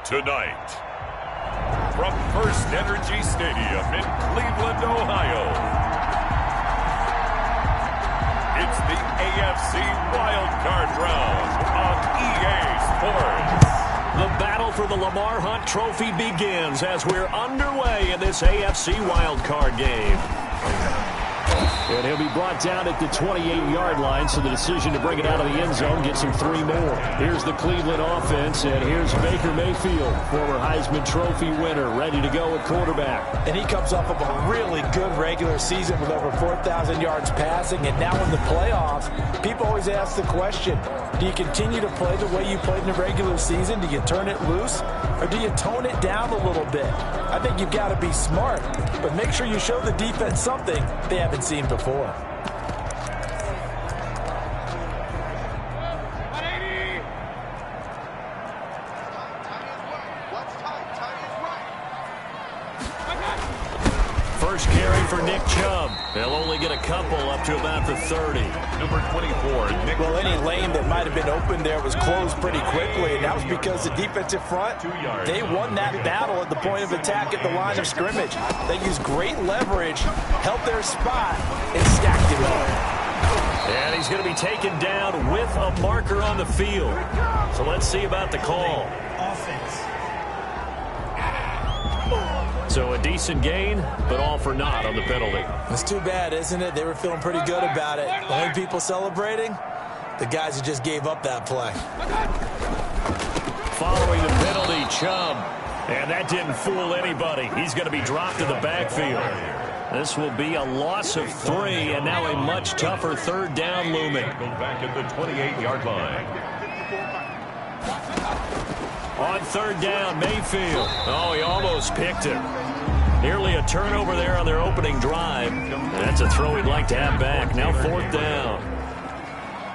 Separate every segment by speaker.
Speaker 1: Tonight, from First Energy Stadium in Cleveland, Ohio, it's the AFC WildCard round on EA Sports.
Speaker 2: The battle for the Lamar Hunt Trophy begins as we're underway in this AFC WildCard game. And he'll be brought down at the 28-yard line, so the decision to bring it out of the end zone gets him 3 more. Here's the Cleveland offense, and here's Baker Mayfield, former Heisman Trophy winner, ready to go at quarterback.
Speaker 3: And he comes off of a really good regular season with over 4,000 yards passing, and now in the playoffs, people always ask the question, do you continue to play the way you played in the regular season? Do you turn it loose, or do you tone it down a little bit? I think you've got to be smart, but make sure you show the defense something they haven't seen before.
Speaker 2: First carry for Nick Chubb. They'll only get a couple up to about the 30.
Speaker 1: Number 24, Nick.
Speaker 3: Well, any lane that might have been open there was closed pretty quickly, and that was because the defensive front, they won that battle at the point of attack at the line of scrimmage. They used great leverage, held their spot, and stacked it up.
Speaker 2: And he's going to be taken down with a marker on the field. So let's see about the call.
Speaker 4: Offense.
Speaker 2: So a decent gain, but all for naught on the penalty.
Speaker 3: It's too bad, isn't it? They were feeling pretty good about it. The only people celebrating, the guys who just gave up that play.
Speaker 2: Following the penalty, Chubb. And that didn't fool anybody. He's going to be dropped to the backfield. This will be a loss of 3, and now a much tougher third down looming.
Speaker 1: Go back at the 28-yard line.
Speaker 2: On third down, Mayfield. Oh, he almost picked it. Nearly a turnover there on their opening drive. That's a throw he'd like to have back. Now 4th down.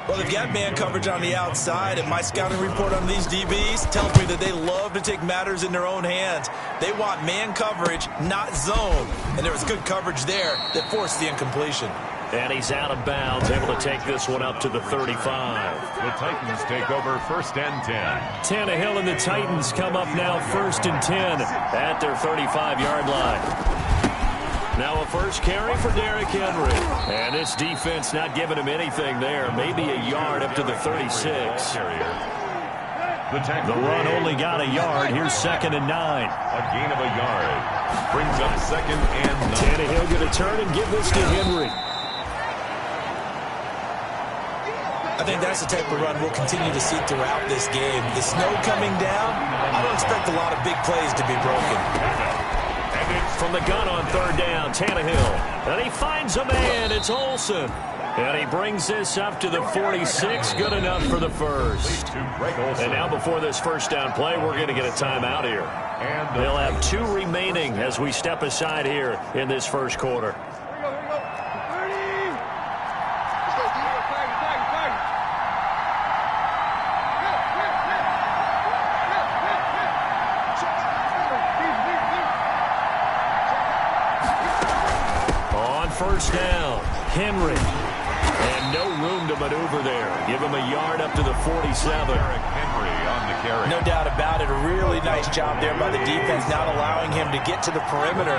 Speaker 3: Well, they've got man coverage on the outside, and my scouting report on these DBs tells me that they love to take matters in their own hands. They want man coverage, not zone. And there was good coverage there that forced the incompletion.
Speaker 2: And he's out of bounds, able to take this one up to the 35.
Speaker 1: The Titans take over 1st and 10.
Speaker 2: Tannehill and the Titans come up now 1st and 10 at their 35-yard line. Now a first carry for Derrick Henry. And this defense not giving him anything there. Maybe a yard up to the 36. The run only got a yard. Here's 2nd and 9.
Speaker 1: A gain of a yard. Brings up 2nd and 9.
Speaker 2: Tannehill going to turn and give this to Henry.
Speaker 3: I think that's the type of run we'll continue to see throughout this game. The snow coming down, I don't expect a lot of big plays to be broken.
Speaker 2: From the gun on third down, Tannehill. And he finds a man. It's Olsen. And he brings this up to the 46. Good enough for the first. And now before this first down play, we're going to get a timeout here. They'll have 2 remaining as we step aside here in this first quarter. First down, Henry. And no room to maneuver there. Give him a yard up to the 47.
Speaker 1: Henry on the carry.
Speaker 3: No doubt about it. A really nice job there by the defense, not allowing him to get to the perimeter.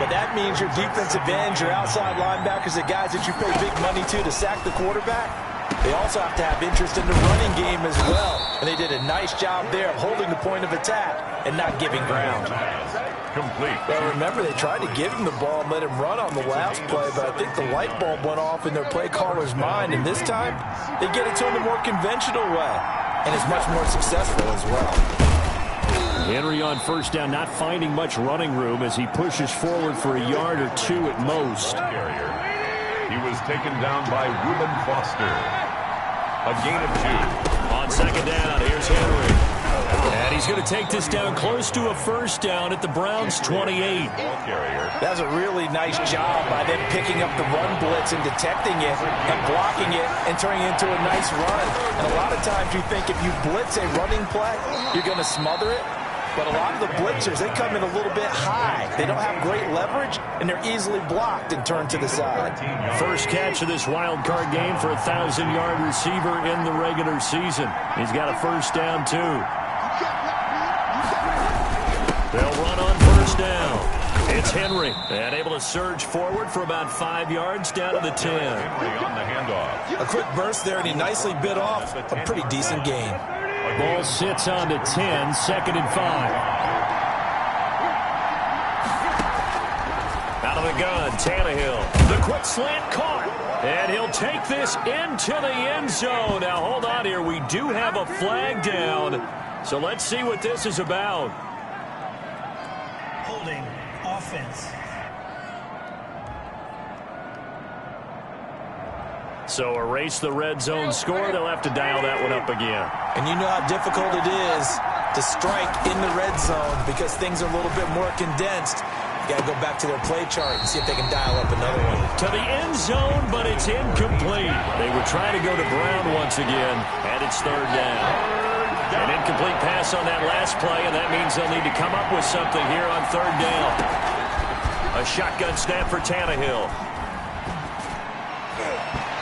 Speaker 3: But that means your defensive ends, your outside linebackers, the guys that you pay big money to sack the quarterback, they also have to have interest in the running game as well. And they did a nice job there of holding the point of attack and not giving ground.
Speaker 1: Complete.
Speaker 3: Well, remember, they tried to give him the ball and let him run on the last play, but I think the light bulb went off in their play caller's mind, and this time they get it to him the more conventional way, and it's much more successful as well.
Speaker 2: Henry on first down, not finding much running room as he pushes forward for a yard or 2 at most.
Speaker 1: He was taken down by Reuben Foster. A gain of 2.
Speaker 2: On second down, here's Henry. And he's going to take this down close to a first down at the Browns' 28.
Speaker 3: That's a really nice job by them picking up the run blitz and detecting it and blocking it and turning it into a nice run. And a lot of times you think if you blitz a running play, you're going to smother it. But a lot of the blitzers, they come in a little bit high. They don't have great leverage, and they're easily blocked and turned to the side.
Speaker 2: First catch of this wild card game for a 1,000-yard receiver in the regular season. He's got a first down, too. It's Henry, and able to surge forward for about 5 yards down to the 10.
Speaker 1: Henry on the handoff.
Speaker 3: A quick burst there, and he nicely bit off a pretty decent gain.
Speaker 2: Ball sits on to 10, 2nd and 5. Out of the gun, Tannehill. The quick slant caught. And he'll take this into the end zone. Now, hold on here. We do have a flag down. So let's see what this is about.
Speaker 4: Holding offense.
Speaker 2: So erase the red zone score. They'll have to dial that one up again.
Speaker 3: And you know how difficult it is to strike in the red zone because things are a little bit more condensed. You got to go back to their play chart and see if they can dial up another one.
Speaker 2: To the end zone, but it's incomplete. They were trying to go to Brown once again, and it's 3rd down. An incomplete pass on that last play, and that means they'll need to come up with something here on 3rd down. A shotgun snap for Tannehill.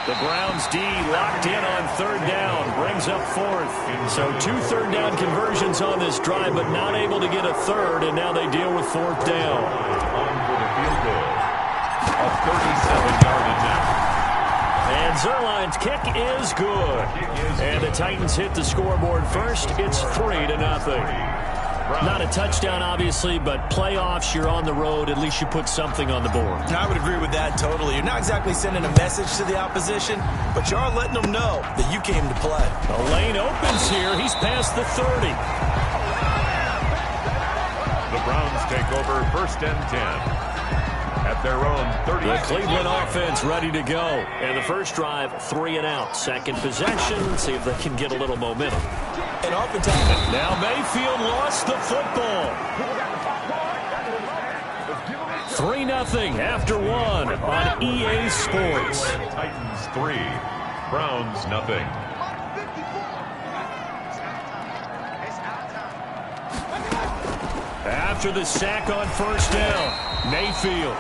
Speaker 2: The Browns D locked in on 3rd down, brings up 4th. So 2 3rd down conversions on this drive, but not able to get a 3rd, and now they deal with 4th down.
Speaker 1: On for the field goal. A 37-yard attempt.
Speaker 2: And Zerline's kick is good. And the Titans hit the scoreboard first. It's 3-0. Not a touchdown, obviously, but playoffs, you're on the road. At least you put something on the board.
Speaker 3: I would agree with that totally. You're not exactly sending a message to the opposition, but you are letting them know that you came to play.
Speaker 2: The lane opens here. He's past the 30.
Speaker 1: The Browns take over 1st and 10. At their own 30.
Speaker 2: The Cleveland offense ready to go. And the first drive, 3 and out. Second possession, see if they can get a little momentum.
Speaker 3: And oftentimes,
Speaker 2: now Mayfield lost the football. 3-0 after 1 on EA Sports.
Speaker 1: Titans 3, Browns nothing.
Speaker 2: After the sack on 1st down, Mayfield.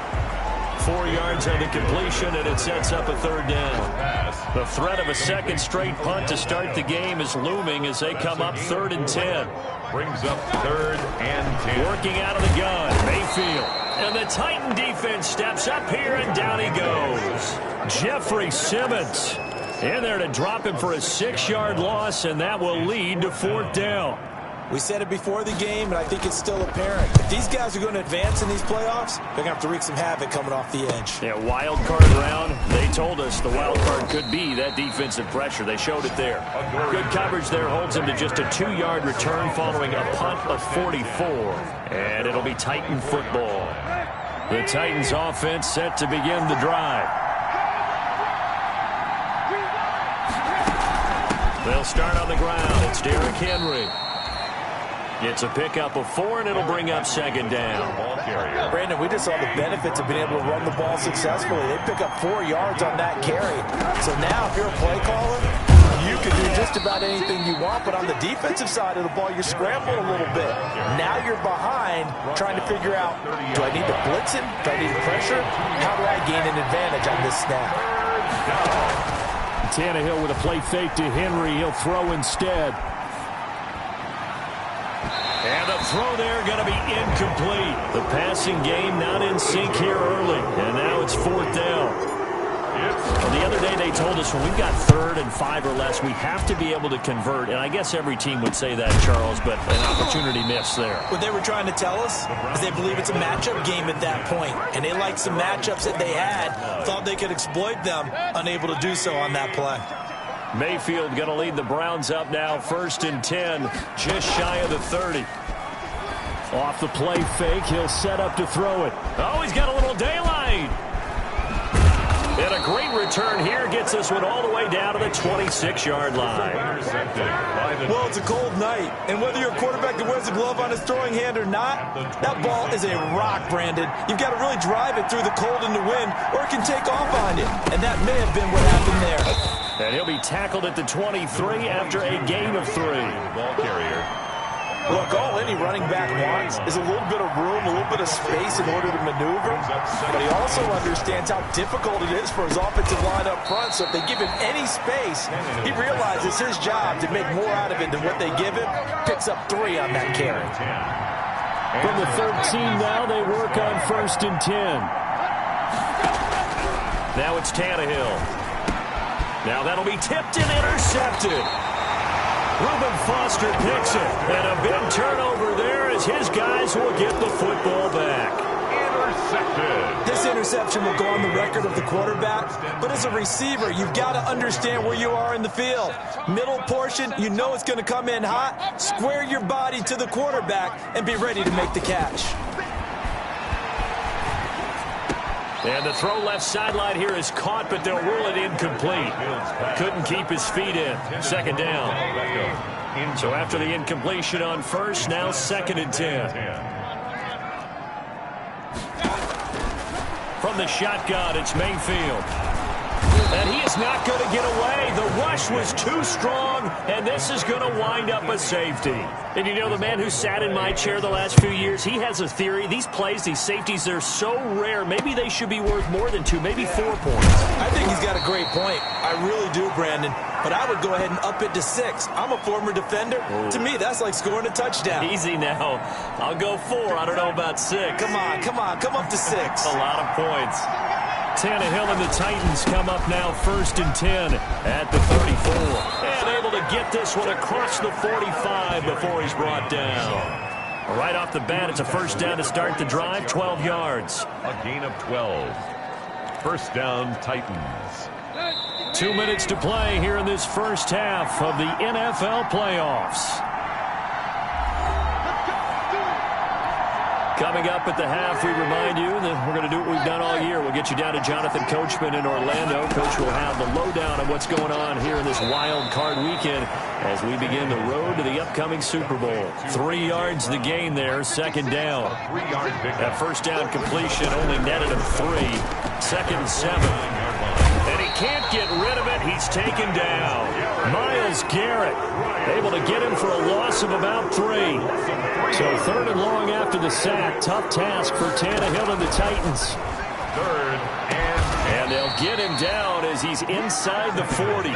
Speaker 2: 4 yards on the completion, and it sets up a 3rd down. The threat of a second straight punt to start the game is looming as they come up 3rd and 10.
Speaker 1: Brings up 3rd and 10.
Speaker 2: Working out of the gun, Mayfield. And the Titan defense steps up here, and down he goes. Jeffrey Simmons in there to drop him for a 6-yard loss, and that will lead to 4th down.
Speaker 3: we said it before the game, and I think it's still apparent. If these guys are going to advance in these playoffs, they're going to have to wreak some havoc coming off the edge.
Speaker 2: Yeah, wild card round. They told us the wild card could be that defensive pressure. They showed it there. Good coverage there holds him to just a 2-yard return following a punt of 44. And it'll be Titan football. The Titans offense set to begin the drive. They'll start on the ground. It's Derrick Henry. It's a pickup of 4, and it'll bring up 2nd down.
Speaker 3: Brandon, we just saw the benefits of being able to run the ball successfully. They pick up 4 yards on that carry. So now if you're a play caller, you can do just about anything you want, but on the defensive side of the ball, you're scrambling a little bit. Now you're behind trying to figure out, do I need to blitz him? Do I need to pressure? How do I gain an advantage on this snap?
Speaker 2: Tannehill with a play fake to Henry. He'll throw instead. And the throw there going to be incomplete. The passing game not in sync here early. And now it's 4th down. Well, the other day they told us when we've got 3rd and 5 or less, we have to be able to convert. And I guess every team would say that, Charles, but an opportunity missed there.
Speaker 3: What they were trying to tell us is they believe it's a matchup game at that point. And they liked some matchups that they had, thought they could exploit them, unable to do so on that play.
Speaker 2: Mayfield going to lead the Browns up now, 1st and 10, just shy of the 30. Off the play fake, he'll set up to throw it. Oh, he's got a little daylight. And a great return here gets this one all the way down to the 26-yard line.
Speaker 3: Well, it's a cold night, and whether you're a quarterback that wears a glove on his throwing hand or not, that ball is a rock, Brandon. You've got to really drive it through the cold and the wind, or it can take off on you. And that may have been what happened there.
Speaker 2: And he'll be tackled at the 23 after a gain of 3.
Speaker 1: Ball carrier.
Speaker 3: Look, all any running back wants is a little bit of room, a little bit of space in order to maneuver. But he also understands how difficult it is for his offensive line up front. So if they give him any space, he realizes his job to make more out of it than what they give him. Picks up 3 on that carry.
Speaker 2: From the 13 now, they work on 1st and 10. Now it's Tannehill. Now that'll be tipped and intercepted. Reuben Foster picks it. And a big turnover there as his guys will get the football back.
Speaker 1: Intercepted.
Speaker 3: This interception will go on the record of the quarterback, but as a receiver, you've got to understand where you are in the field. Middle portion, you know it's going to come in hot. Square your body to the quarterback and be ready to make the catch.
Speaker 2: And the throw left sideline here is caught, but they'll rule it incomplete. Couldn't keep his feet in. 2nd down. So after the incompletion on 1st, now 2nd and 10. From the shotgun, it's Mayfield. And he is not going to get away. The rush was too strong, and this is going to wind up a safety. And you know, the man who sat in my chair the last few years, he has a theory. These plays, these safeties, they're so rare. Maybe they should be worth more than 2, maybe 4 points.
Speaker 3: I think he's got a great point. I really do, Brandon. But I would go ahead and up it to 6. I'm a former defender. Ooh. To me, that's like scoring a touchdown.
Speaker 2: Easy now. I'll go 4. I don't know about 6.
Speaker 3: Come on. Come up to 6.
Speaker 2: A lot of points. Tannehill and the Titans come up now 1st and 10 at the 34. And able to get this one across the 45 before he's brought down. Right off the bat, it's a 1st down to start the drive, 12 yards.
Speaker 1: A gain of 12. 1st down, Titans.
Speaker 2: 2 minutes to play here in this 1st half of the NFL playoffs. Coming up at the half, we remind you that we're going to do what we've done all year. We'll get you down to Jonathan Coachman in Orlando. Coach will have the lowdown on what's going on here in this wild card weekend as we begin the road to the upcoming Super Bowl. 3 yards the gain there, 2nd down. That 1st down completion only netted him 3. 2nd and 7. And he can't get rid of it. He's taken down. Myles Garrett able to get him for a loss of about 3. So 3rd and long after the sack. Tough task for Tannehill and the Titans.
Speaker 1: 3rd
Speaker 2: and they'll get him down as he's inside the 40.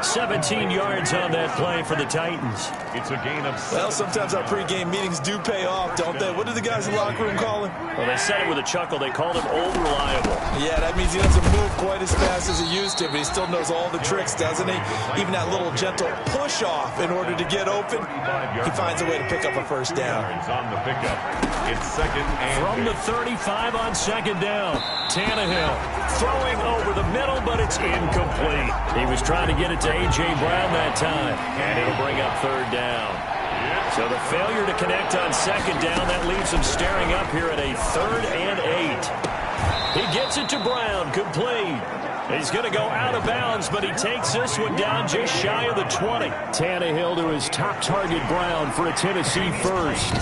Speaker 2: 17 yards on that play for the Titans.
Speaker 1: It's a gain of 7.
Speaker 3: Well, sometimes our pregame meetings do pay off, don't they? What do the guys in the locker room call him?
Speaker 2: Well, they said it with a chuckle. They called him old reliable.
Speaker 3: Yeah, that means he doesn't move quite as fast as he used to, but he still knows all the tricks, doesn't he? Even that little gentle push-off in order to get open, he finds a way to pick up a 1st down.
Speaker 1: On the pickup. It's 2nd and
Speaker 2: from the 35 on 2nd down. Tannehill throwing over the middle, but it's incomplete. He was trying to get it to A.J. Brown that time, and it'll bring up 3rd down. So the failure to connect on 2nd down, that leaves him staring up here at a 3rd and 8. He gets it to Brown, complete. He's going to go out of bounds, but he takes this one down just shy of the 20. Tannehill to his top target, Brown, for a Tennessee first.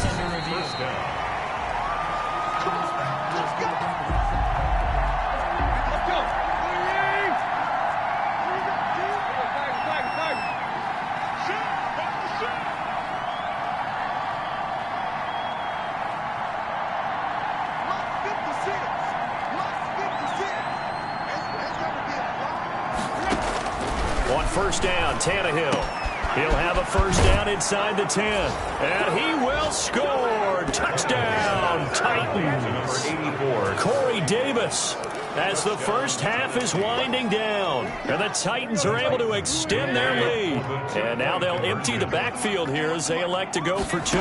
Speaker 2: On 1st down, Tannehill. He'll have a 1st down inside the 10. And he will score. Touchdown, Titans. 84. Corey Davis as the 1st half is winding down. And the Titans are able to extend their lead. And now they'll empty the backfield here as they elect to go for 2.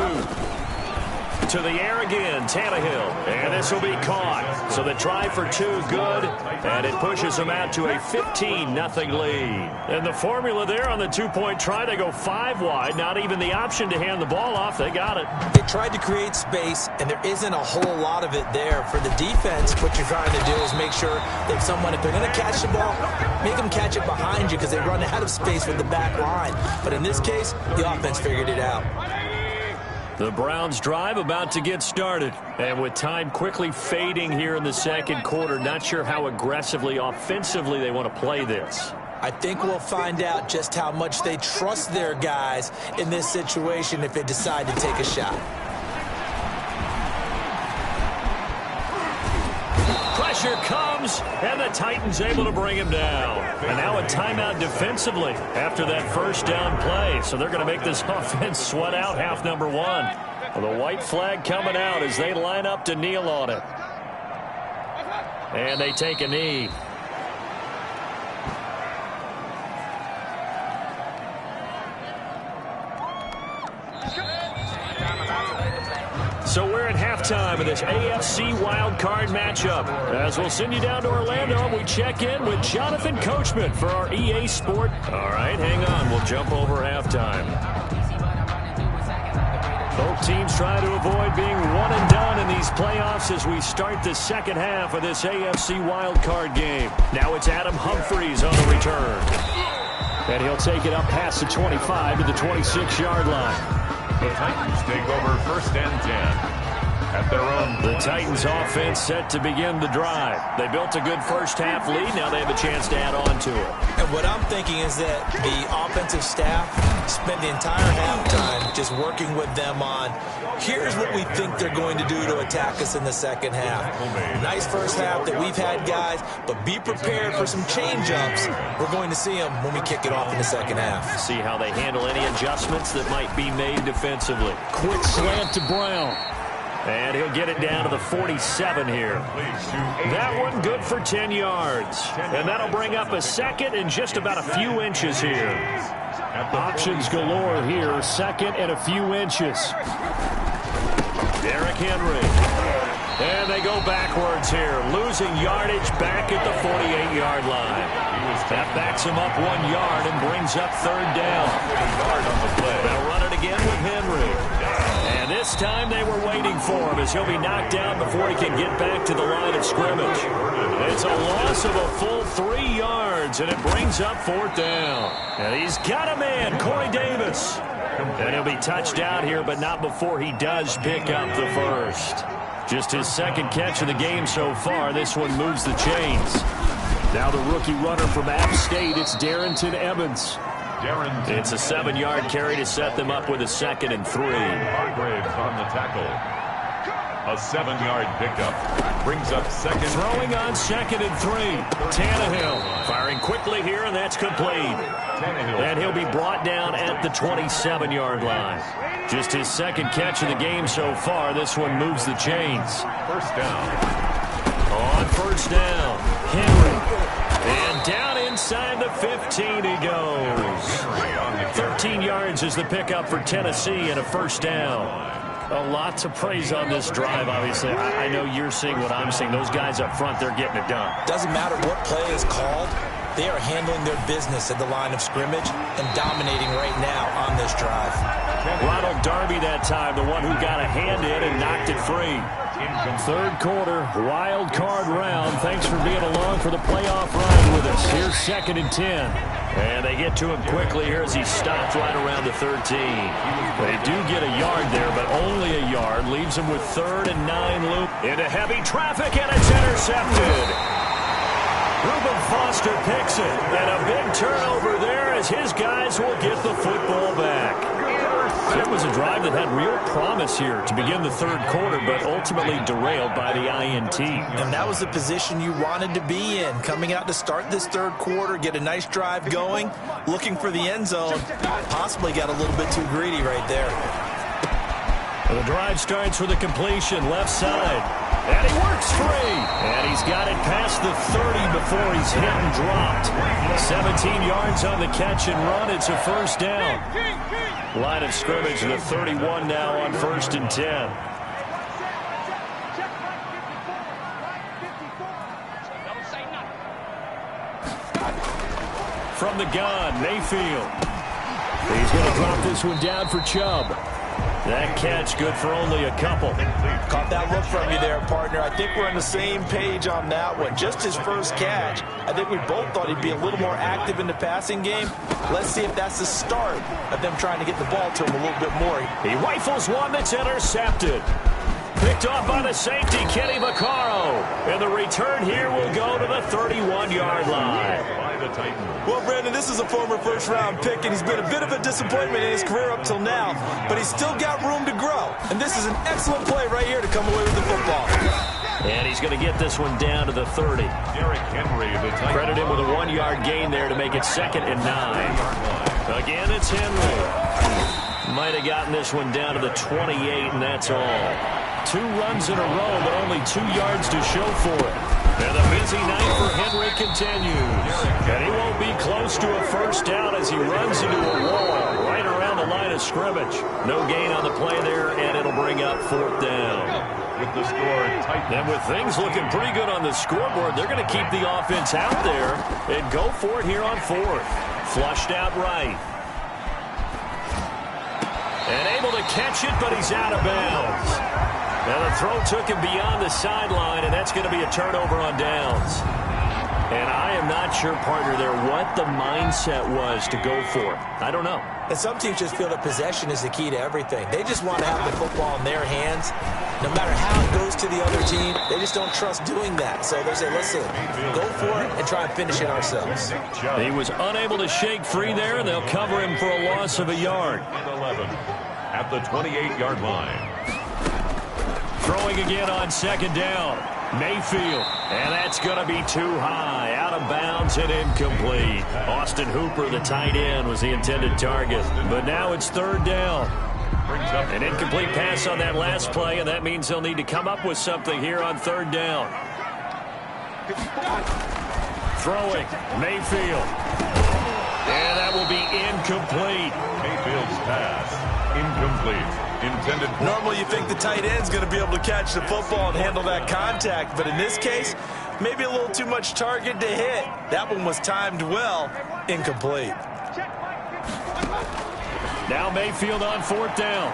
Speaker 2: To the air again, Tannehill. And this will be caught. So the try for 2, good. And it pushes them out to a 15-0 lead. And the formula there on the 2-point try, they go 5 wide. Not even the option to hand the ball off. They got it.
Speaker 3: They tried to create space, and there isn't a whole lot of it there. For the defense, what you're trying to do is make sure that someone, if they're going to catch the ball, make them catch it behind you because they run out of space with the back line. But in this case, the offense figured it out.
Speaker 2: The Browns drive about to get started. And with time quickly fading here in the 2nd quarter, not sure how aggressively, offensively they want to play this.
Speaker 3: I think we'll find out just how much they trust their guys in this situation if they decide to take a shot.
Speaker 2: Pressure comes, and the Titans able to bring him down. And now a timeout defensively after that 1st down play. So they're going to make this offense sweat out half number 1. The white flag coming out as they line up to kneel on it. And they take a knee. So we're at halftime of this AFC wildcard matchup. As we'll send you down to Orlando, we check in with Jonathan Coachman for our EA Sport. All right, hang on. We'll jump over halftime. Both teams try to avoid being one and done in these playoffs as we start the second half of this AFC wildcard game. Now it's Adam Humphries on the return. And he'll take it up past the 25 to the 26-yard line.
Speaker 1: The Titans take over 1st and 10 at their own.
Speaker 2: The Titans offense set to begin the drive. They built a good first half lead. Now they have a chance to add on to it.
Speaker 3: And what I'm thinking is that the offensive staff spent the entire halftime just working with them on, here's what we think they're going to do to attack us in the second half. Nice first half that we've had, guys, but be prepared for some change-ups. We're going to see them when we kick it off in the second half.
Speaker 2: See how they handle any adjustments that might be made defensively. Quick slant to Brown. And he'll get it down to the 47 here. That one good for 10 yards. And that'll bring up a second and just about a few inches here. Options galore here. Second and a few inches. Derrick Henry. And they go backwards here. Losing yardage back at the 48-yard line. That backs him up 1 yard and brings up third down. They'll run it again with Henry. And this time they were waiting for him as he'll be knocked down before he can get back to the line of scrimmage. It's a loss of a full 3 yards, and it brings up fourth down. And he's got a man, Corey Davis. And he'll be touched out here, but not before he does pick up the first. Just his second catch of the game so far. This one moves the chains. Now the rookie runner from App State, it's Darrington Evans. It's a 7-yard carry to set them up with a 2nd and 3.
Speaker 1: Hargraves on the tackle. A 7-yard pickup. Brings up second.
Speaker 2: Throwing on 2nd and 3. Tannehill firing quickly here, and that's complete. And he'll be brought down at the 27-yard line. Just his second catch of the game so far. This one moves the chains.
Speaker 1: First down.
Speaker 2: On first down, Henry. And down inside the 15 he goes. 13 yards is the pickup for Tennessee and a first down. A lot to praise on this drive, obviously. I know you're seeing what I'm seeing. Those guys up front, they're getting it done.
Speaker 3: Doesn't matter what play is called. They are handling their business at the line of scrimmage and dominating right now on this drive.
Speaker 2: Ronald Darby that time, the one who got a hand in and knocked it free. Third quarter, wild card round. Thanks for being along for the playoff ride with us. Here's 2nd and 10. And they get to him quickly here as he stops right around the 13. They do get a yard there, but only a yard. Leaves him with 3rd and 9 loop. Into heavy traffic, and it's intercepted. Reuben Foster picks it. And a big turnover there as his guys will get the football back. It was a drive that had real promise here to begin the third quarter, but ultimately derailed by the INT.
Speaker 3: And that was the position you wanted to be in, coming out to start this third quarter, get a nice drive going, looking for the end zone. Possibly got a little bit too greedy right there.
Speaker 2: The drive starts with a completion, left side. And he works free. And he's got it past the 30 before he's hit and dropped. 17 yards on the catch and run. It's a first down. Line of scrimmage, the 31 now on 1st and 10. From the gun, Mayfield. He's going to drop this one down for Chubb. That catch good for only a couple.
Speaker 3: Caught that look from you there, partner. I think we're on the same page on that one. Just his first catch. I think we both thought he'd be a little more active in the passing game. Let's see if that's the start of them trying to get the ball to him a little bit more.
Speaker 2: He rifles one that's intercepted. Picked off by the safety, Kenny Vaccaro. And the return here will go to the 31-yard line.
Speaker 3: Well, Brandon, this is a former first-round pick, and he's been a bit of a disappointment in his career up till now, but he's still got room to grow. And this is an excellent play right here to come away with the football.
Speaker 2: And he's going to get this one down to the 30.
Speaker 1: Derrick Henry, the tight end.
Speaker 2: Credit him with a 1-yard gain there to make it 2nd and 9. Again, it's Henry. Might have gotten this one down to the 28, and that's all. 2 runs in a row, but only 2 yards to show for it. And the busy night for Henry continues. And he won't be close to a first down as he runs into a wall right around the line of scrimmage. No gain on the play there, and it'll bring up 4th down.
Speaker 1: With the score tight.
Speaker 2: And with things looking pretty good on the scoreboard, they're going to keep the offense out there and go for it here on 4th. Flushed out right. And able to catch it, but he's out of bounds. Now the throw took him beyond the sideline, and that's going to be a turnover on downs. And I am not sure, partner, there what the mindset was to go for it. I don't know.
Speaker 3: And some teams just feel that possession is the key to everything. They just want to have the football in their hands. No matter how it goes to the other team, they just don't trust doing that. So they say, listen, go for it and try and finish it ourselves.
Speaker 2: He was unable to shake free there, and they'll cover him for a loss of a yard.
Speaker 1: 11 at the 28-yard line.
Speaker 2: Throwing again on 2nd down. Mayfield, and that's going to be too high, out of bounds and incomplete. Austin Hooper, the tight end, was the intended target, but now it's 3rd down. An incomplete pass on that last play, and that means they'll need to come up with something here on 3rd down. Throwing, Mayfield, and that will be incomplete.
Speaker 1: Mayfield's pass, incomplete. Intended.
Speaker 3: Normally you think the tight end's going to be able to catch the football and handle that contact, but in this case, maybe a little too much target to hit. That one was timed well, incomplete.
Speaker 2: Now Mayfield on 4th down.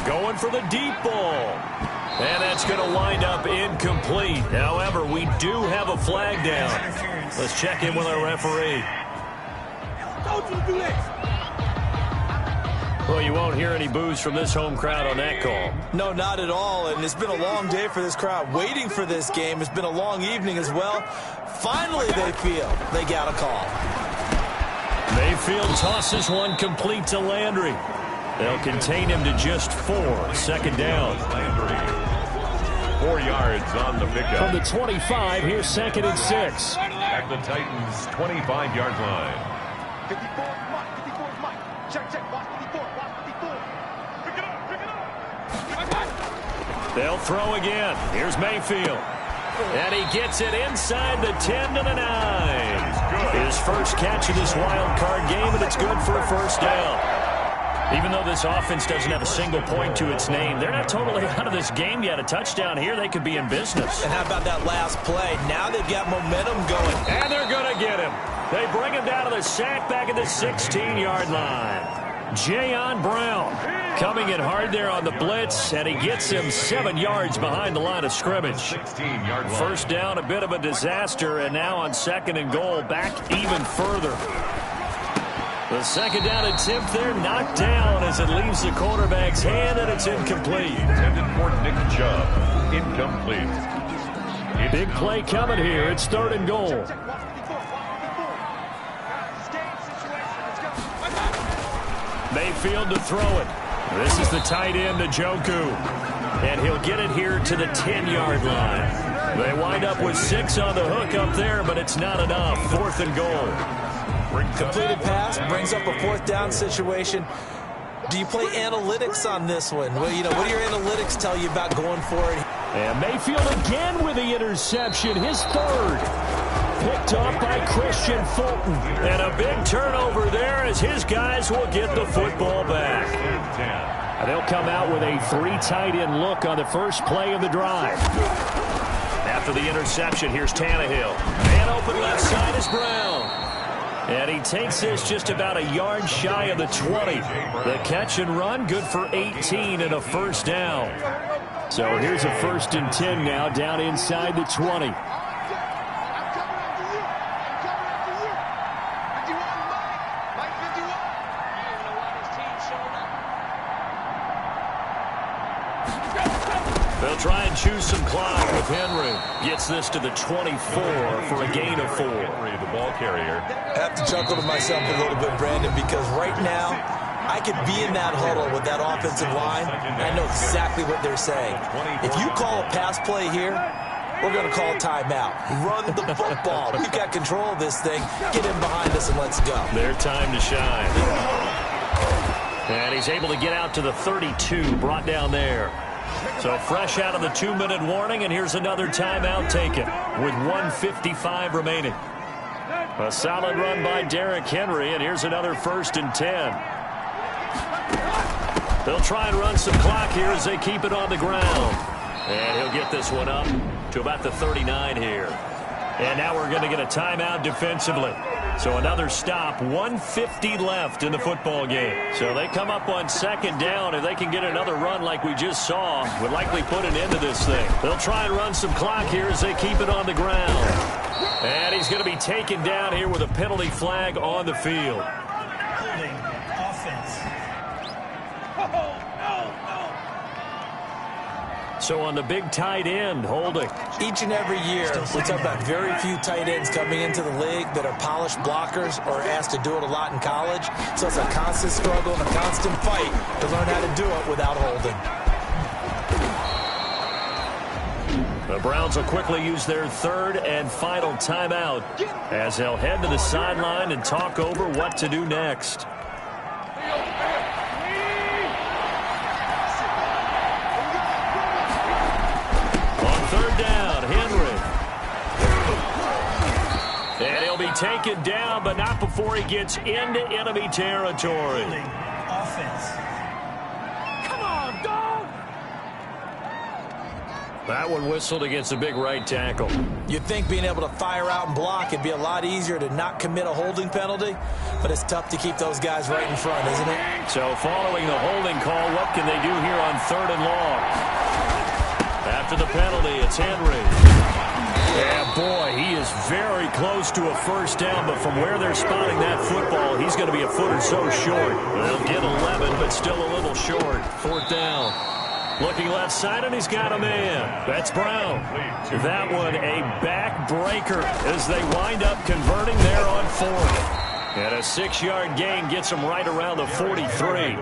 Speaker 2: Going for the deep ball. And that's going to wind up incomplete. However, we do have a flag down. Let's check in with our referee. Well, you won't hear any boos from this home crowd on that call.
Speaker 3: No, not at all, and it's been a long day for this crowd waiting for this game. It's been a long evening as well. Finally, they feel they got a call.
Speaker 2: Mayfield tosses one complete to Landry. They'll contain him to just 4. 2nd down.
Speaker 1: Landry. 4 yards on the pickup.
Speaker 2: From the 25, here's 2nd and 6.
Speaker 1: At the Titans' 25-yard line.
Speaker 2: They'll throw again. Here's Mayfield. And he gets it inside the 10 to the 9. His first catch of this wild card game, and it's good for a first down. Even though this offense doesn't have a single point to its name, they're not totally out of this game yet. A touchdown here, they could be in business.
Speaker 3: And how about that last play? Now they've got momentum going.
Speaker 2: And they're going to get him. They bring him down to the sack back at the 16-yard line. Jayon Brown coming in hard there on the blitz, and he gets him 7 yards behind the line of scrimmage. First down, a bit of a disaster, and now on 2nd and goal, back even further. The 2nd down attempt there knocked down as it leaves the quarterback's hand, and it's incomplete.
Speaker 1: Intended for Nick Chubb. Incomplete.
Speaker 2: Big play coming here. It's 3rd and goal. Mayfield to throw it. This is the tight end, Njoku. And he'll get it here to the 10-yard line. They wind up with 6 on the hook up there, but it's not enough. 4th and goal.
Speaker 3: Completed pass brings up a 4th down situation. Do you play analytics on this one? Well, you know, what do your analytics tell you about going for it?
Speaker 2: And Mayfield again with the interception, his 3rd. Picked off by Christian Fulton. And a big turnover there as his guys will get the football back. And they'll come out with a 3 tight end look on the first play of the drive. After the interception, here's Tannehill. And open left side is Brown. And he takes this just about a yard shy of the 20. The catch and run, good for 18 and a first down. So here's a 1st and 10 now down inside the 20. They'll try and choose some clock with Henry. Gets this to the 24 for a gain of 4.
Speaker 1: The ball carrier.
Speaker 3: I have to chuckle to myself a little bit, Brandon, because right now I could be in that huddle with that offensive line. I know exactly what they're saying. If you call a pass play here, we're going to call a timeout. Run the football. We've got control of this thing. Get in behind us and let's go.
Speaker 2: Their time to shine. And he's able to get out to the 32, brought down there. So fresh out of the 2-minute warning, and here's another timeout taken with 1:55 remaining. A solid run by Derrick Henry, and here's another 1st and 10. They'll try and run some clock here as they keep it on the ground. And he'll get this one up to about the 39 here. And now we're going to get a timeout defensively. So another stop, 1:50 left in the football game. So they come up on 2nd down. If they can get another run like we just saw, would likely put an end to this thing. They'll try and run some clock here as they keep it on the ground. And he's going to be taken down here with a penalty flag on the field.
Speaker 4: Holding offense.
Speaker 2: So on the big tight end, holding.
Speaker 3: Each and every year, we talk about very few tight ends coming into the league that are polished blockers or asked to do it a lot in college. So it's a constant struggle and a constant fight to learn how to do it without holding.
Speaker 2: The Browns will quickly use their 3rd and final timeout as they'll head to the sideline and talk over what to do next. Taken down, but not before he gets into enemy territory.
Speaker 4: Offense.
Speaker 2: Come on, dog! That one whistled against a big right tackle.
Speaker 3: You'd think being able to fire out and block, it'd be a lot easier to not commit a holding penalty, but it's tough to keep those guys right in front, isn't it?
Speaker 2: So following the holding call, what can they do here on 3rd and long? After the penalty, it's Henry. Yeah, boy, he is very close to a 1st down, but from where they're spotting that football, he's going to be a foot or so short. They'll get 11, but still a little short. 4th down. Looking left side, and he's got a man. That's Brown. That one a backbreaker as they wind up converting there on 4th. And a 6-yard gain gets them right around the 43.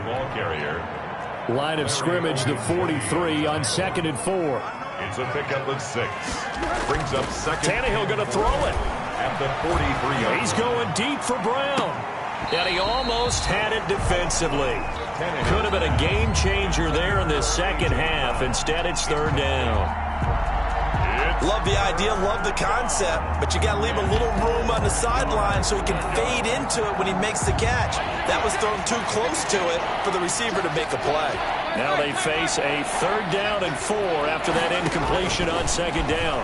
Speaker 2: Line of scrimmage, the 43 on 2nd and 4.
Speaker 1: It's a pickup of 6. Brings up 2nd.
Speaker 2: Tannehill going to throw it.
Speaker 1: At the 43.
Speaker 2: He's going deep for Brown. And he almost had it defensively. Could have been a game changer there in this 2nd half. Instead, it's 3rd down.
Speaker 3: Love the idea, love the concept, but you got to leave a little room on the sideline so he can fade into it when he makes the catch. That was thrown too close to it for the receiver to make a play.
Speaker 2: Now they face a 3rd down and 4 after that incompletion on 2nd down.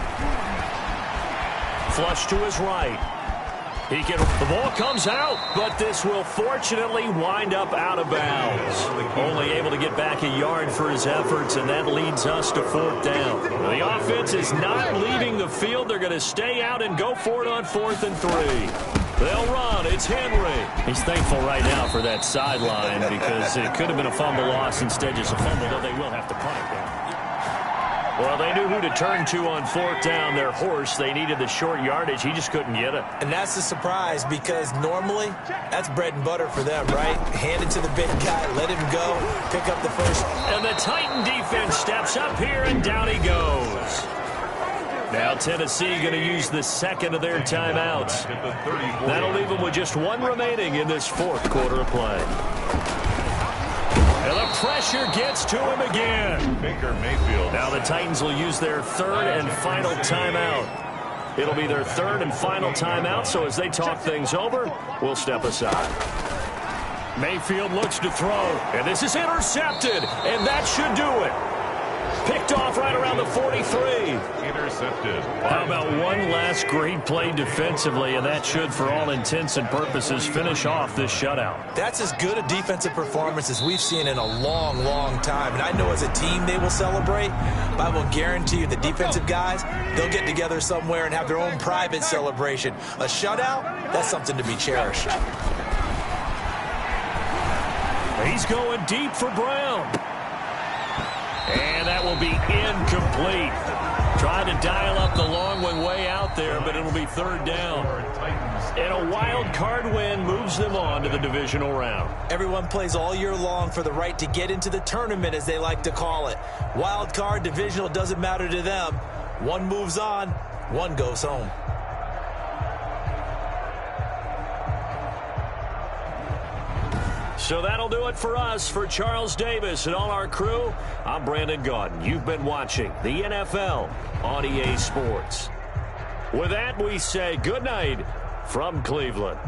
Speaker 2: Flush to his right. The ball comes out, but this will fortunately wind up out of bounds. Only able to get back a yard for his efforts, and that leads us to 4th down. The offense is not leaving the field. They're going to stay out and go for it on 4th and 3. They'll run. It's Henry. He's thankful right now for that sideline because it could have been a fumble loss, instead just a fumble, though they will have to punt it down. Well, they knew who to turn to on 4th down. Their horse, they needed the short yardage. He just couldn't get it.
Speaker 3: And that's a surprise because normally that's bread and butter for them, right? Hand it to the big guy, let him go, pick up the first.
Speaker 2: And the Titan defense steps up here, and down he goes. Now Tennessee going to use the 2nd of their timeouts. That'll leave them with just 1 remaining in this 4th quarter of play. And the pressure gets to him again.
Speaker 1: Baker Mayfield.
Speaker 2: Now the Titans will use their 3rd and final timeout. It'll be their 3rd and final timeout, so as they talk things over, we'll step aside. Mayfield looks to throw, and this is intercepted, and that should do it. Picked off right around the 43.
Speaker 1: Intercepted.
Speaker 2: How about one last great play defensively, and that should, for all intents and purposes, finish off this shutout.
Speaker 3: That's as good a defensive performance as we've seen in a long, long time. And I know as a team they will celebrate, but I will guarantee you the defensive guys, they'll get together somewhere and have their own private celebration. A shutout, that's something to be cherished.
Speaker 2: He's going deep for Brown. And that will be incomplete. Trying to dial up the long one way out there, but it'll be 3rd down. And a wild card win moves them on to the divisional round.
Speaker 3: Everyone plays all year long for the right to get into the tournament, as they like to call it. Wild card, divisional, doesn't matter to them. One moves on, one goes home.
Speaker 2: So that'll do it for us. For Charles Davis and all our crew, I'm Brandon Gaudin. You've been watching the NFL on EA Sports. With that, we say good night from Cleveland.